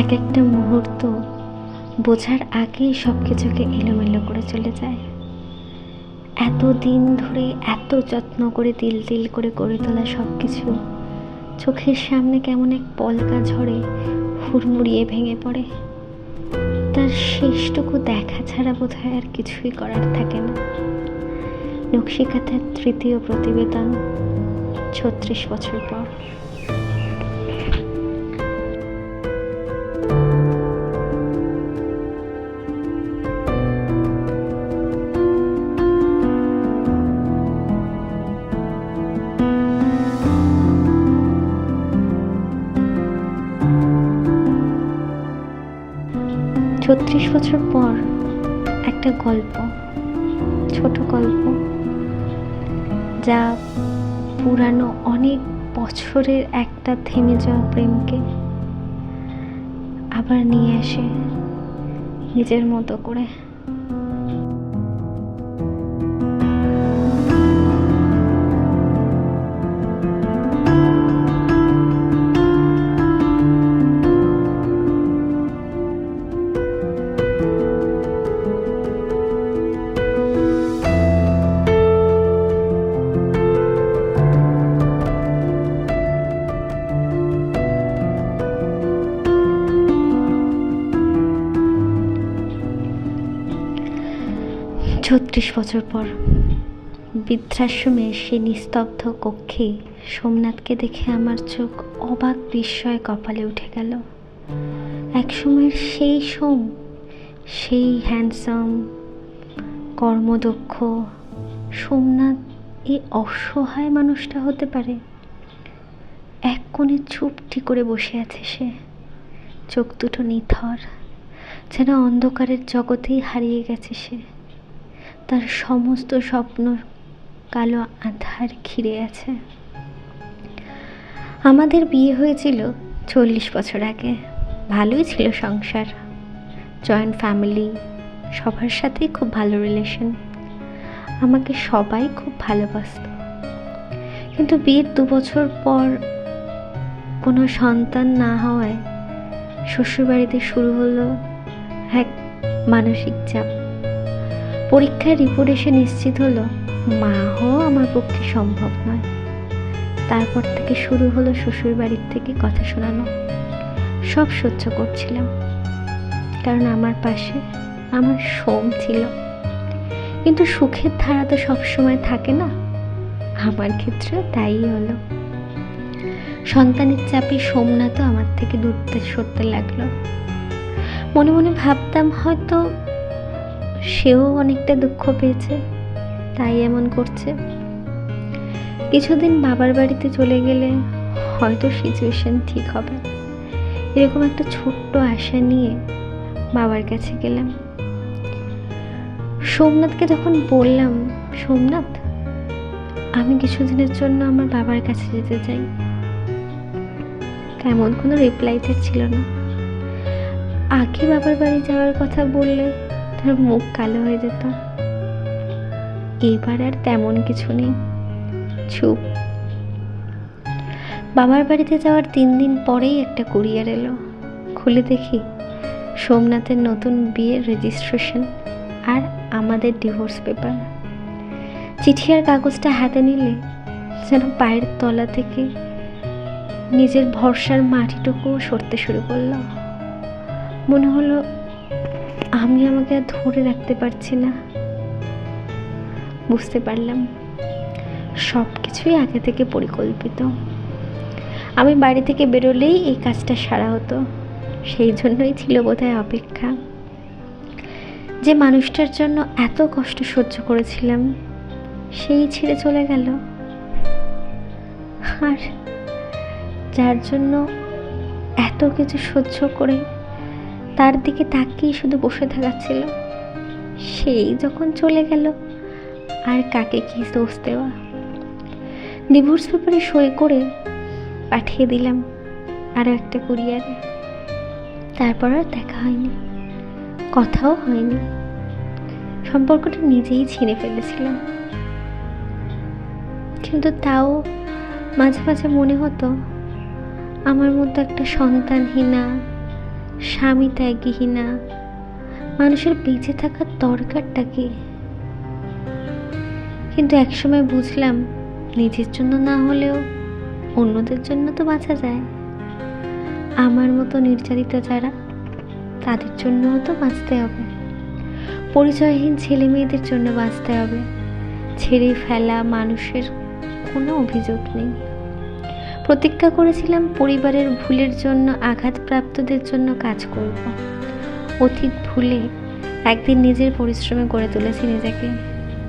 এক একটা মুহূর্ত বোঝার আগেই সব কিছুকে এলোমেলো করে চলে যায়। এত দিন ধরে এত যত্ন করে তিল তিল করে গড়ে তোলা সব কিছু চোখের সামনে কেমন এক পলকা ঝড়ে হুড়মুড়িয়ে ভেঙে পড়ে। তার শেষটুকু দেখা ছাড়া বোধহয় আর কিছুই করার থাকে না। নকশিকাঁথার তৃতীয় প্রতিবেদন, ৩৬ বছর পর। ছত্রিশ বছর পর একটা গল্প, ছোট গল্প, যা পুরানো অনেক বছরের একটা থেমে যাওয়া প্রেমকে আবার নিয়ে আসে নিজের মতো করে। ৩৬ বছর পর বৃদ্ধাশ্রমের সেই নিস্তব্ধ কক্ষে সোমনাথকে দেখে আমার চোখ অবাক বিস্ময়ে কপালে উঠে গেল। একসময়ের সেই সেই হ্যান্ডসাম, কর্মদক্ষ সোমনাথ এই অসহায় মানুষটা হতে পারে? এক কোণে চুপটি করে বসে আছে সে, চোখ দুটো নিথর, যেন অন্ধকারের জগতেই হারিয়ে গেছে সে। তার সমস্ত স্বপ্ন কালো আঁধার ঘিরে আছে। আমাদের বিয়ে হয়েছিল ৪০ বছর আগে। ভালোই ছিল সংসার, জয়েন্ট ফ্যামিলি, সবার সাথেই খুব ভালো রিলেশন। আমাকে সবাই খুব ভালোবাসত। কিন্তু বিয়ের ২ বছর পর কোনো সন্তান না হওয়ায় শ্বশুরবাড়িতে শুরু হলো এক মানসিক চাপ। পরীক্ষার রিপোর্ট এসে নিশ্চিত হলো মা হওয়া আমার পক্ষে সম্ভব নয়। তারপর থেকে শুরু হলো শ্বশুরবাড়ির থেকে কথা শোনানো। সব সহ্য করছিলাম, কারণ আমার পাশে আমার সোম ছিল। কিন্তু সুখের ধারা তো সবসময় থাকে না, আমার ক্ষেত্রে তাই হলো। সন্তানের চাপে সোমনাথও আমার থেকে দূরত্বে সরতে লাগলো। মনে মনে ভাবতাম হয়তো সেও অনেকটা দুঃখ পেয়েছে, তাই এমন করছে। কিছুদিন বাবার বাড়িতে চলে গেলে হয়তো সিচুয়েশন ঠিক হবে, এরকম একটা ছোট্ট আশা নিয়ে বাবার কাছে গেলাম। সোমনাথকে যখন বললাম, সোমনাথ আমি কিছুদিনের জন্য আমার বাবার কাছে যেতে চাই, তেমন কোনো রিপ্লাই তার ছিল না। আগে বাবার বাড়ি যাওয়ার কথা বললে তার মুখ কালো হয়ে যেত। এবার আর তেমন কিছু নেই, চুপ। বাবার বাড়িতে যাওয়ার ৩ দিন পরেই একটা কুরিয়ার এলো। খুলে দেখি সোমনাথের নতুন বিয়ের রেজিস্ট্রেশন আর আমাদের ডিভোর্স পেপার। চিঠি আর কাগজটা হাতে নিলে যেন পায়ের তলা থেকে নিজের ভরসার মাটিটুকুও সরতে শুরু করলো। মনে হলো আমি আমাকে আর ধরে রাখতে পারছি না। বুঝতে পারলাম সব কিছুই আগে থেকে পরিকল্পিত। আমি বাড়ি থেকে বেরোলেই এই কাজটা সারা হতো। সেই জন্যই ছিল বোধহয় অপেক্ষা। যে মানুষটার জন্য এত কষ্ট সহ্য করেছিলাম, সেই ছেড়ে চলে গেল। আর যার জন্য এত কিছু সহ্য করে তার দিকে তাকিয়ে শুধু বসে থাকা ছিল, সেই যখন চলে গেল, আর কাকে কি দোষ দেওয়া। ডিভোর্স পেপারে সই করে পাঠিয়ে দিলাম আরও একটা কুরিয়ারে। তারপর আর দেখা হয়নি, কথাও হয়নি। সম্পর্কটা নিজেই ছিঁড়ে ফেলেছিলাম। কিন্তু তাও মাঝে মাঝে মনে হতো আমার মতো একটা সন্তানহীনা, স্বামী ত্যাগহীনা, মানুষের বেঁচে থাকার দরকারটা কি? কিন্তু একসময় বুঝলাম, নিজের জন্য না হলেও অন্যদের জন্য তো বাঁচা যায়। আমার মতো নির্যাতিত যারা, তাদের জন্যও তো বাঁচতে হবে। পরিচয়হীন ছেলে মেয়েদের জন্য বাঁচতে হবে। ছেড়ে ফেলা মানুষের কোনো অভিযোগ নেই। প্রতিজ্ঞা করেছিলাম পরিবারের ভুলের জন্য, আঘাতপ্রাপ্তদের জন্য কাজ করব। অতীত ভুলে একদিন নিজের পরিশ্রমে গড়ে তুলেছি নিজেকে।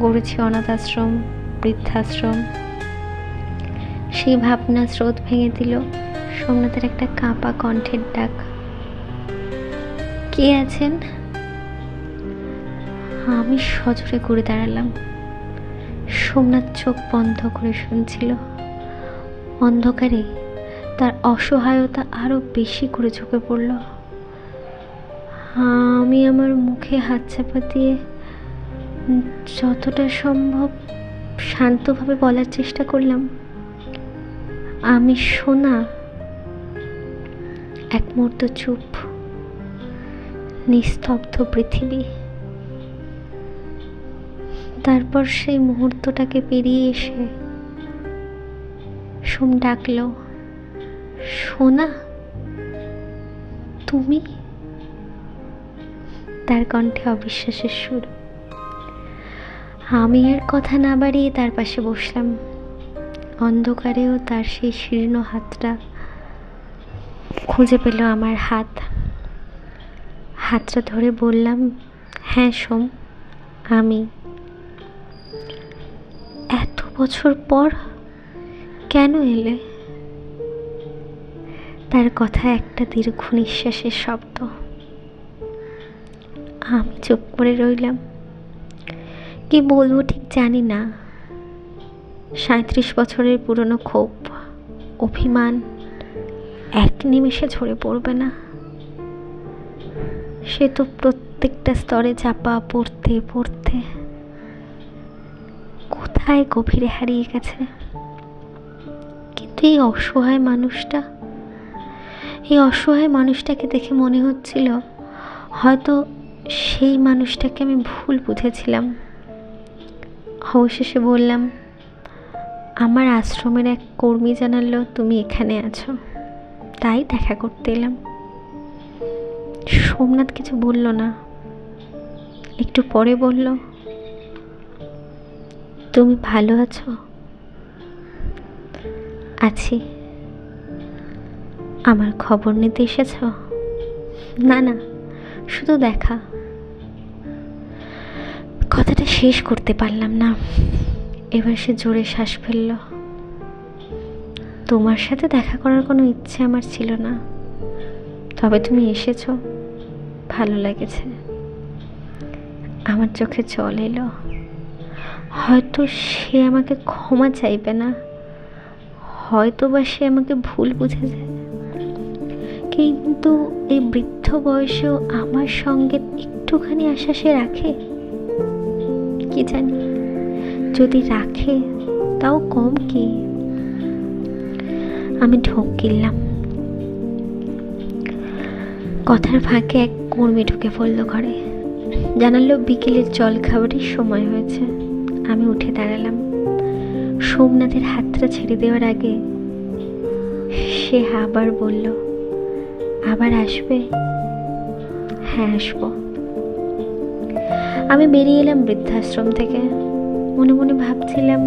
গড়েছি অনাথ আশ্রম, বৃদ্ধাশ্রম। সেই ভাবনা স্রোত ভেঙে দিল সোমনাথের একটা কাঁপা কণ্ঠের ডাক। কে আছেন? আমি সজোরে ঘুরে দাঁড়ালাম। সোমনাথ চোখ বন্ধ করে শুনছিল। অন্ধকারে তার অসহায়তা আরো বেশি করে চোখে পড়ল। আমি আমার মুখে হাত চাপা দিয়ে যতটা সম্ভব শান্তভাবে বলার চেষ্টা করলাম, আমি সোনা। এক মুহূর্ত চুপ, নিস্তব্ধ পৃথিবী। তারপর সেই মুহূর্তটাকে পেরিয়ে এসে সোম ডাকলো, সোনা তুমি? তার কণ্ঠে অবিশ্বাসের সুর। আমি আর কথা না বাড়িয়ে তার পাশে বসলাম। অন্ধকারেও তার সেই শীর্ণ হাতটা খুঁজে পেল আমার হাতটা ধরে বললাম, হ্যাঁ সোম, আমি। এত বছর পর কেন এলে? তার কথা একটা দীর্ঘ নিঃশ্বাসের শব্দ। আমি চুপ করে রইলাম। কি বলবো ঠিক জানি না। 37 বছরের পুরনো ক্ষোভ, অভিমান এক নিমেষে ঝরে পড়বে না। সে তো প্রত্যেকটা স্তরে চাপা পড়তে পড়তে কোথায় গভীরে হারিয়ে গেছে। কিন্তু এই অসহায় মানুষটাকে দেখে মনে হচ্ছিল হয়তো সেই মানুষটাকে আমি ভুল বুঝেছিলাম। অবশেষে বললাম, আমার আশ্রমের এক কর্মী জানালো তুমি এখানে আছো, তাই দেখা করতে এলাম। সোমনাথ কিছু বলল না। একটু পরে বলল, তুমি ভালো আছো? আছি। আমার খবর নিতে এসেছ? না, শুধু দেখা। কথাটা শেষ করতে পারলাম না। এবার সে জোরে শ্বাস ফেলল। তোমার সাথে দেখা করার কোনো ইচ্ছে আমার ছিল না, তবে তুমি এসেছো, ভালো লেগেছে। আমার চোখে জল এলো। হয়তো সে আমাকে ক্ষমা চাইবে না, হয়তো বা সে আমাকে ভুল বুঝেছে, কিন্তু এই বৃদ্ধ বয়সেও আমার সঙ্গে একটুখানি আশা সে রাখে। কি জানি, যদি রাখে তাও কম কি। আমি ঢোক গিললাম। কথার ফাঁকে এক কর্মী ঢুকে পড়ল ঘরে। জানালো বিকেলের জল খাবারের সময় হয়েছে। আমি উঠে দাঁড়ালাম। সোমনাথের হাতটা ছেড়ে দেওয়ার আগে সে আবার বলল, আবার আসবে? হ্যাঁ, আসবো। আমি বেরিয়ে এলাম বৃদ্ধাশ্রম থেকে। মনে মনে ভাবছিলাম,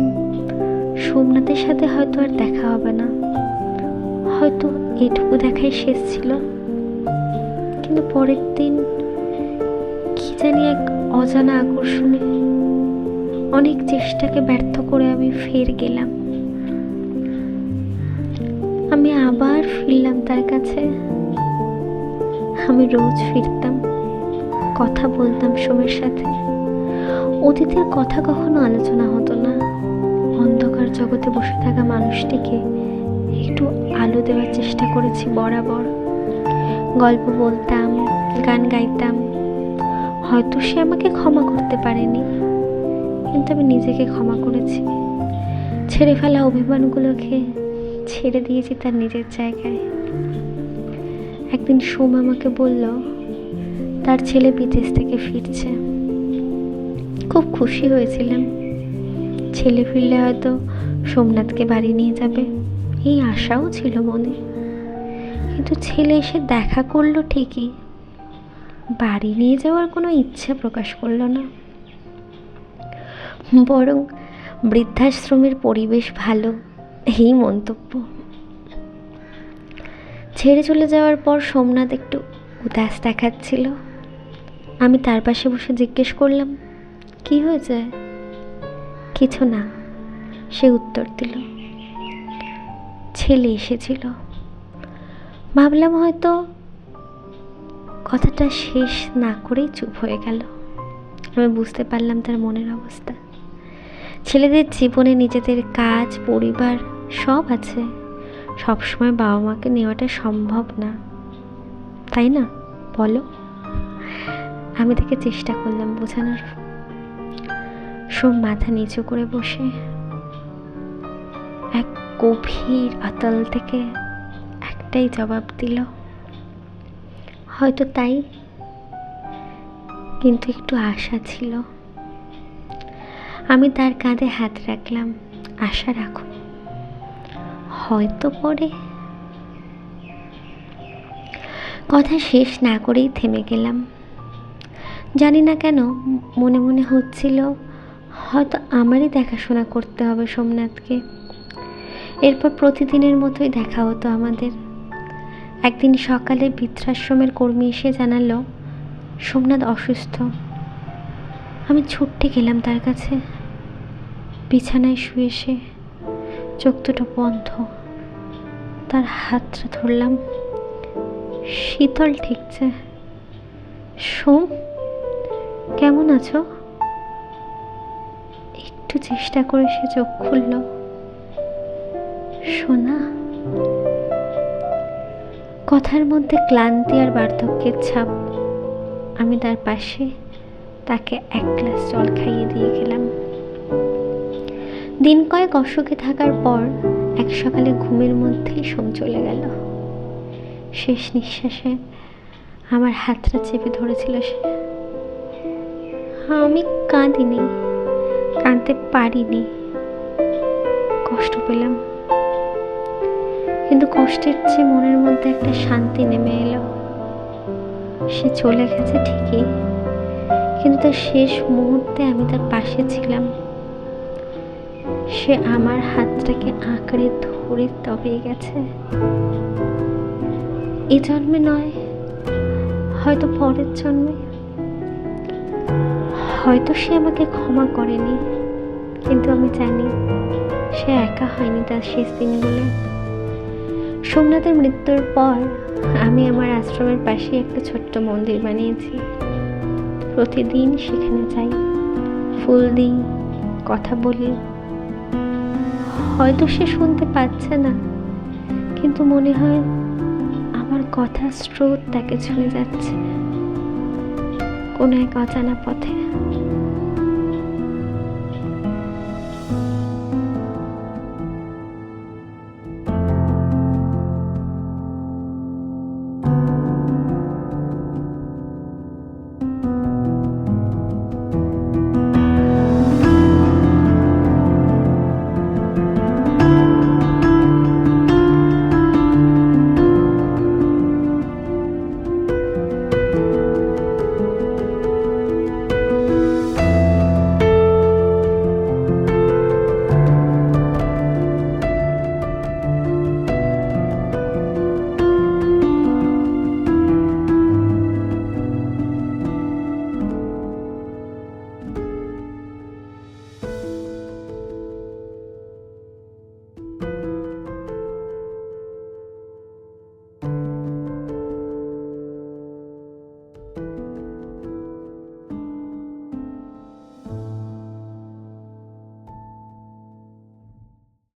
সোমনাথের সাথে হয়তো আর দেখা হবে না, হয়তো এটুকু দেখাই শেষ ছিল। কিন্তু পরের দিন কি জানি এক অজানা আকর্ষণে অনেক চেষ্টাকে ব্যর্থ করে আমি ফের গেলাম। আমি আবার ফিরলাম তার কাছে। আমি রোজ ফিরতাম, কথা বলতাম সোমের সাথে। অতীতের কথা কখনো আলোচনা হতো না। অন্ধকার জগতে বসে থাকা মানুষটিকে একটু আলো দেওয়ার চেষ্টা করেছি বরাবর। গল্প বলতাম, গান গাইতাম। হয়তো সে আমাকে ক্ষমা করতে পারেনি, কিন্তু আমি নিজেকে ক্ষমা করেছি। ছেড়ে ফেলা অভিমানগুলোকে ছেড়ে দিয়েছি তার নিজের জায়গায়। একদিন সোম আমাকে বলল তার ছেলে বিদেশ থেকে ফিরছে। খুব খুশি হয়েছিলাম। ছেলে ফিরলে হয়তো সোমনাথকে বাড়ি নিয়ে যাবে, এই আশাও ছিল মনে। কিন্তু ছেলে এসে দেখা করলো ঠিকই, বাড়ি নিয়ে যাওয়ার কোনো ইচ্ছে প্রকাশ করলো না। বরং বৃদ্ধাশ্রমের পরিবেশ ভালো, এই মন্তব্য। ছেড়ে চলে যাওয়ার পর সোমনাথ একটু উদাস দেখাচ্ছিল। আমি তার পাশে বসে জিজ্ঞেস করলাম, কি হয়েছে? কিছু না, সে উত্তর দিল। ছেলে এসেছিল। ভাবলাম হয়তো কথাটা শেষ না করেই চুপ হয়ে গেল। আমি বুঝতে পারলাম তার মনের অবস্থা। ছেলেদের জীবনে নিজেদের কাজ, পরিবার সব আছে, সবসময় বাবা মাকে নেওয়াটা সম্ভব না, তাই না বলো? আমি তাকে চেষ্টা করলাম বোঝানোর। সোম মাথা নিচু করে বসে এক গভীর অতল থেকে একটাই জবাব দিল, হয়তো তাই, কিন্তু একটু আশা ছিল। আমি তার কাঁধে হাত রাখলাম, আশা রাখো, হয়তো পরে। কথা শেষ না করেই থেমে গেলাম। জানি না কেন মনে মনে হচ্ছিল হয়তো আমারই দেখাশোনা করতে হবে সোমনাথকে। এরপর প্রতিদিনের মতোই দেখা হতো আমাদের। একদিন সকালে বৃদ্ধাশ্রমের কর্মী এসে জানালো সোমনাথ অসুস্থ। আমি ছুটতে গেলাম তার কাছে। বিছানায় শুয়ে সে, চোখ দুটো বন্ধ। তার হাতটা ধরলাম, শীতল ঠেকছে। সোম, কেমন আছো? একটু চেষ্টা করে সে চোখ খুলল। সোনা। কথার মধ্যে ক্লান্তি আর বার্ধক্যের ছাপ। আমি তার পাশে তাকে এক গ্লাস জল খাইয়ে দিয়ে গেলাম। দিন কয়েক অসুখে থাকার পর এক সকালে ঘুমের মধ্যেই সোম চলে গেল। শেষ নিঃশ্বাসে আমার হাতটা চেপে ধরেছিল সে। আমি কাঁদিনি, কাঁদতে পারিনি, কষ্ট পেলাম, কিন্তু কষ্টের চেয়ে মনের মধ্যে একটা শান্তি নেমে এলো। সে চলে গেছে ঠিকই, কিন্তু তার শেষ মুহূর্তে আমি তার পাশে ছিলাম। সে আমার হাতটাকে আঁকড়ে ধরে তবেই গেছে। এ জন্মে নয়, হয়তো পরের জন্মে। হয়তো সে আমাকে ক্ষমা করেনি, কিন্তু আমি জানি সে একা হয়নি তার শেষ দিনগুলো। সোমনাথের মৃত্যুর পর আমি আমার আশ্রমের পাশে একটা ছোট্ট মন্দির বানিয়েছি। প্রতিদিন সেখানে যাই, ফুল দিই, কথা বলি। হয়তো সে শুনতে পাচ্ছে না, কিন্তু মনে হয় আমার কথার স্রোত তাকে ছুঁয়ে যাচ্ছে কোনো এক অজানা পথে।